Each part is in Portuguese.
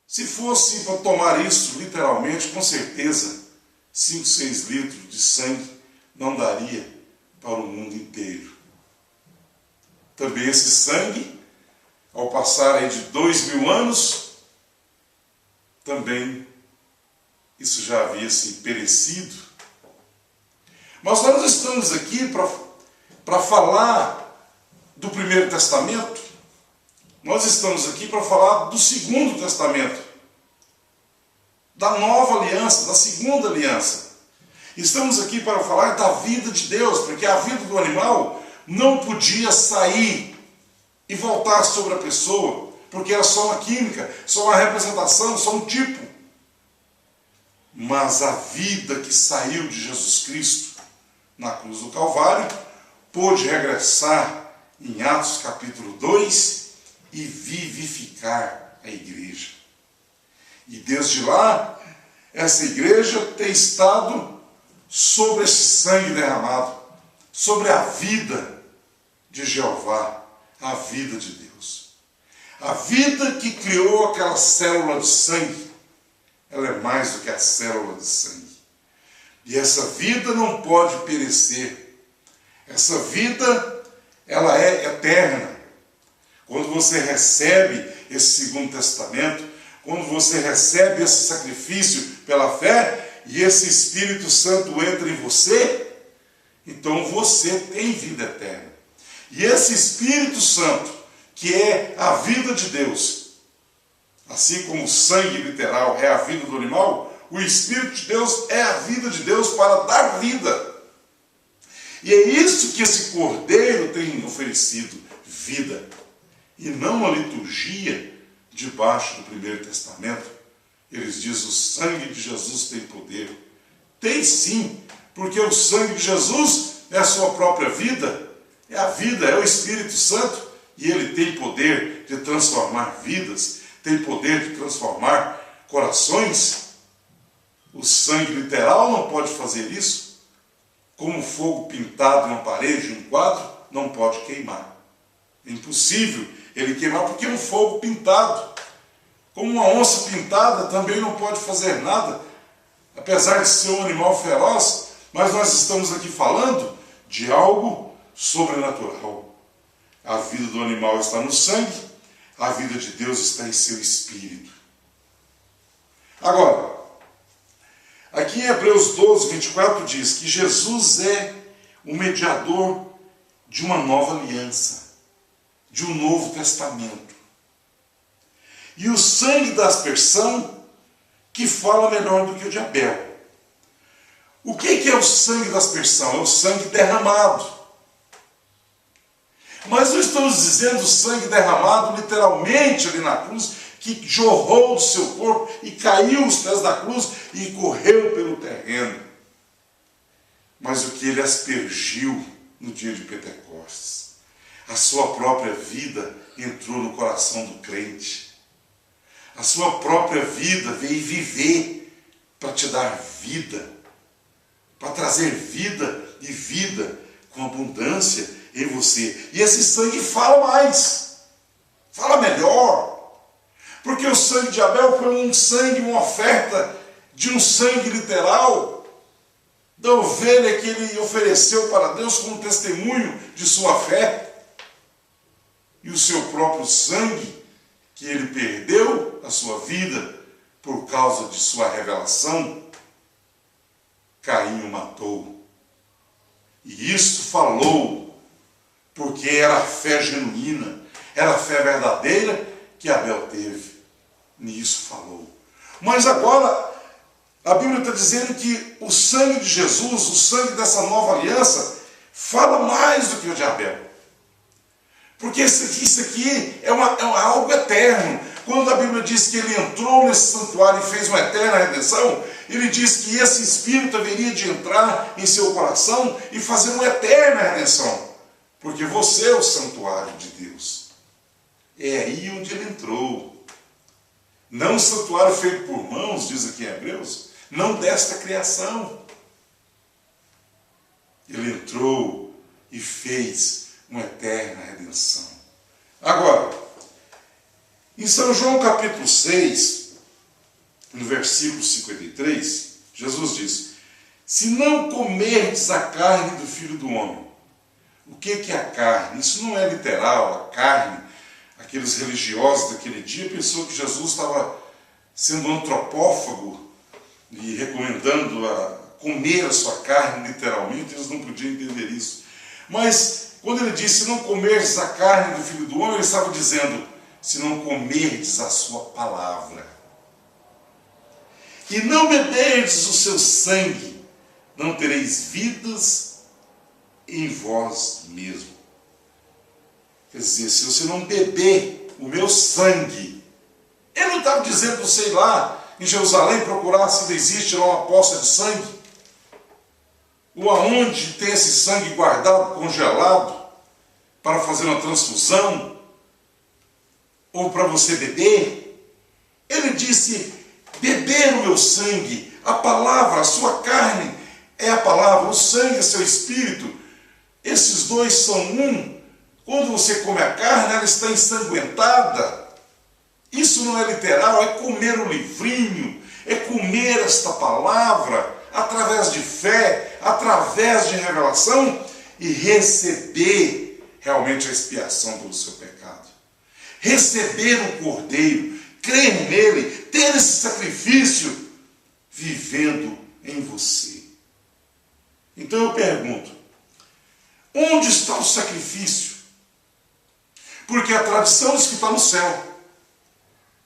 Se fosse para tomar isso literalmente, com certeza, 5, 6 litros de sangue não daria para o mundo inteiro. Também esse sangue, ao passar aí de 2000 anos, também isso já havia se perecido. Mas nós estamos aqui para falar do Primeiro Testamento. Nós estamos aqui para falar do Segundo Testamento, da Nova Aliança, da Segunda Aliança. Estamos aqui para falar da vida de Deus, porque a vida do animal não podia sair e voltar sobre a pessoa, porque era só uma química, só uma representação, só um tipo. Mas a vida que saiu de Jesus Cristo na cruz do Calvário pôde regressar em Atos capítulo 2 e vivificar a igreja. E desde lá, essa igreja tem estado sobre esse sangue derramado, sobre a vida de Jeová, a vida de Deus. A vida que criou aquela célula de sangue, ela é mais do que a célula de sangue. E essa vida não pode perecer. Essa vida, ela é eterna. Quando você recebe esse Segundo Testamento, quando você recebe esse sacrifício pela fé, e esse Espírito Santo entra em você, então você tem vida eterna. E esse Espírito Santo, que é a vida de Deus, assim como o sangue literal é a vida do animal, o Espírito de Deus é a vida de Deus para dar vida. E é isso que esse Cordeiro tem oferecido, vida. E não a liturgia debaixo do Primeiro Testamento. Eles dizem: o sangue de Jesus tem poder. Tem sim, porque o sangue de Jesus é a sua própria vida. É a vida, é o Espírito Santo. E ele tem poder de transformar vidas, tem poder de transformar corações. O sangue literal não pode fazer isso. Como fogo pintado em uma parede, em um quadro, não pode queimar. É impossível ele queimar, porque é um fogo pintado. Como uma onça pintada também não pode fazer nada, apesar de ser um animal feroz, mas nós estamos aqui falando de algo sobrenatural. A vida do animal está no sangue, a vida de Deus está em seu espírito. Agora, aqui em Hebreus 12, 24 diz que Jesus é o mediador de uma nova aliança, de um novo testamento. E o sangue da aspersão que fala melhor do que o de Abel. O que é o sangue da aspersão? É o sangue derramado. Mas não estamos dizendo o sangue derramado literalmente ali na cruz, que jorrou do seu corpo e caiu aos pés da cruz e correu pelo terreno. Mas o que ele aspergiu no dia de Pentecostes. A sua própria vida entrou no coração do crente. A sua própria vida veio viver para te dar vida, para trazer vida e vida com abundância em você. E esse sangue fala mais, fala melhor. Porque o sangue de Abel foi um sangue, uma oferta de um sangue literal, da ovelha que ele ofereceu para Deus como testemunho de sua fé. E o seu próprio sangue, que ele perdeu a sua vida por causa de sua revelação, Caim o matou. E isso falou, porque era a fé genuína, era a fé verdadeira que Abel teve. Nisso falou. Mas agora, a Bíblia está dizendo que o sangue de Jesus, o sangue dessa nova aliança, fala mais do que o de Abel. Porque isso aqui é algo eterno. Quando a Bíblia diz que ele entrou nesse santuário e fez uma eterna redenção, ele diz que esse Espírito haveria de entrar em seu coração e fazer uma eterna redenção. Porque você é o santuário de Deus. É aí onde ele entrou. Não um santuário feito por mãos, diz aqui em Hebreus, não desta criação. Ele entrou e fez uma eterna redenção. Agora, em São João capítulo 6, no versículo 53, Jesus diz: se não comerdes a carne do Filho do Homem. O que é a carne? Isso não é literal, a carne. Aqueles religiosos daquele dia pensou que Jesus estava sendo antropófago e recomendando a comer a sua carne, literalmente. Eles não podiam entender isso. Mas quando ele disse: se não comerdes a carne do Filho do Homem, ele estava dizendo: se não comerdes a sua palavra e não beberdes o seu sangue, não tereis vidas em vós mesmo. Quer dizer, se você não beber o meu sangue, ele não estava dizendo para você ir lá em Jerusalém procurar se existe lá uma poça de sangue, ou aonde tem esse sangue guardado, congelado, para fazer uma transfusão, ou para você beber. Ele disse: beber o meu sangue, a palavra, a sua carne é a palavra, o sangue é seu espírito. Esses dois são um. Quando você come a carne, ela está ensanguentada. Isso não é literal, é comer o livrinho, é comer esta palavra através de fé, através de revelação e receber realmente a expiação pelo seu pecado. Receber o Cordeiro, crer nele, ter esse sacrifício vivendo em você. Então eu pergunto: onde está o sacrifício? Porque a tradição diz que está no céu.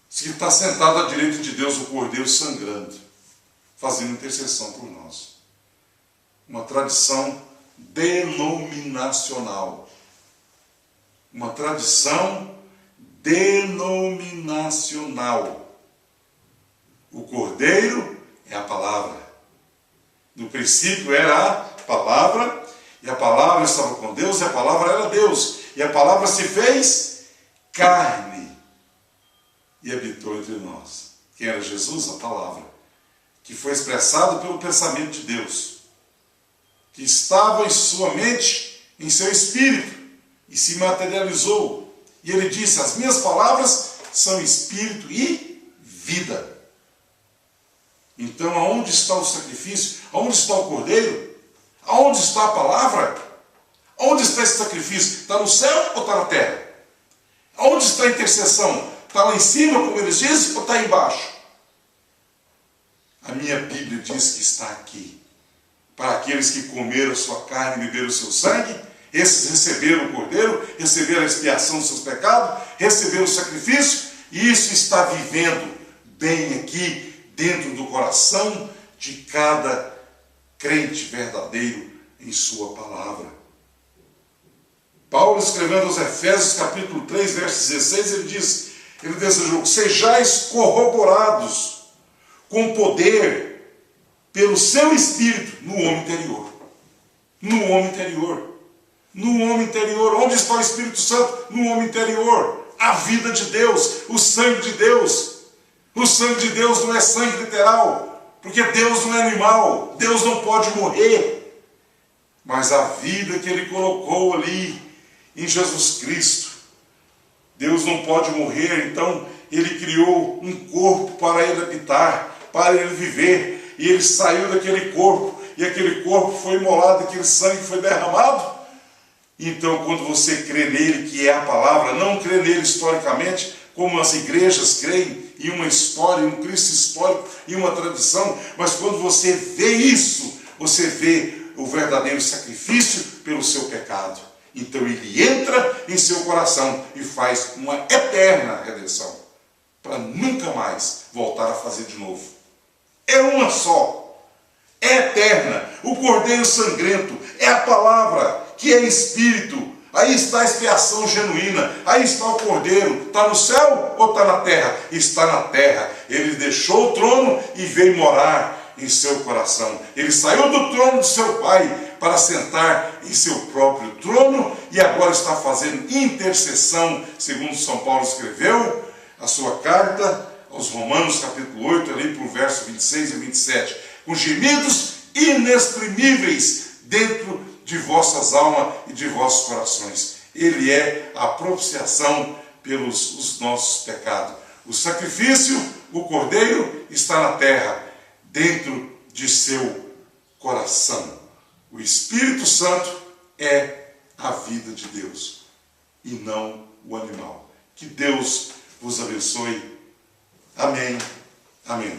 Diz que está sentado à direita de Deus o Cordeiro sangrando, fazendo intercessão por nós. Uma tradição denominacional. Uma tradição denominacional. O Cordeiro é a palavra. No princípio era a palavra, e a palavra estava com Deus, e a palavra era Deus. E a palavra se fez carne e habitou entre nós. Quem era Jesus? A palavra, que foi expressado pelo pensamento de Deus, que estava em sua mente, em seu espírito, e se materializou. E ele disse: as minhas palavras são espírito e vida. Então, aonde está o sacrifício? Aonde está o Cordeiro? Aonde está a palavra? Onde está esse sacrifício? Está no céu ou está na terra? Onde está a intercessão? Está lá em cima, como eles dizem, ou está aí embaixo? A minha Bíblia diz que está aqui. Para aqueles que comeram a sua carne e beberam o seu sangue, esses receberam o Cordeiro, receberam a expiação dos seus pecados, receberam o sacrifício, e isso está vivendo bem aqui, dentro do coração de cada crente verdadeiro em sua palavra. Paulo, escrevendo aos Efésios, capítulo 3, verso 16, ele desejou: sejais corroborados com poder pelo seu Espírito no homem interior. No homem interior. No homem interior. Onde está o Espírito Santo? No homem interior. A vida de Deus, o sangue de Deus. O sangue de Deus não é sangue literal, porque Deus não é animal, Deus não pode morrer. Mas a vida que Ele colocou ali em Jesus Cristo, Deus não pode morrer, então Ele criou um corpo para Ele habitar, para Ele viver, e Ele saiu daquele corpo, e aquele corpo foi imolado, aquele sangue foi derramado. Então, quando você crê nele, que é a palavra, não crê nele historicamente, como as igrejas creem, em uma história, em um Cristo histórico, em uma tradição, mas quando você vê isso, você vê o verdadeiro sacrifício pelo seu pecado. Então ele entra em seu coração e faz uma eterna redenção, para nunca mais voltar a fazer de novo. É uma só, é eterna. O Cordeiro sangrento é a palavra, que é espírito. Aí está a expiação genuína, aí está o Cordeiro. Está no céu ou está na terra? Está na terra. Ele deixou o trono e veio morar em seu coração. Ele saiu do trono de seu pai para sentar em seu próprio trono e agora está fazendo intercessão, segundo São Paulo escreveu a sua carta aos Romanos, capítulo 8, ali para o verso 26 e 27, com gemidos inexprimíveis dentro de vossas almas e de vossos corações. Ele é a propiciação pelos os nossos pecados. O sacrifício, o cordeiro, está na terra, dentro de seu coração. O Espírito Santo é a vida de Deus e não o animal. Que Deus vos abençoe. Amém. Amém.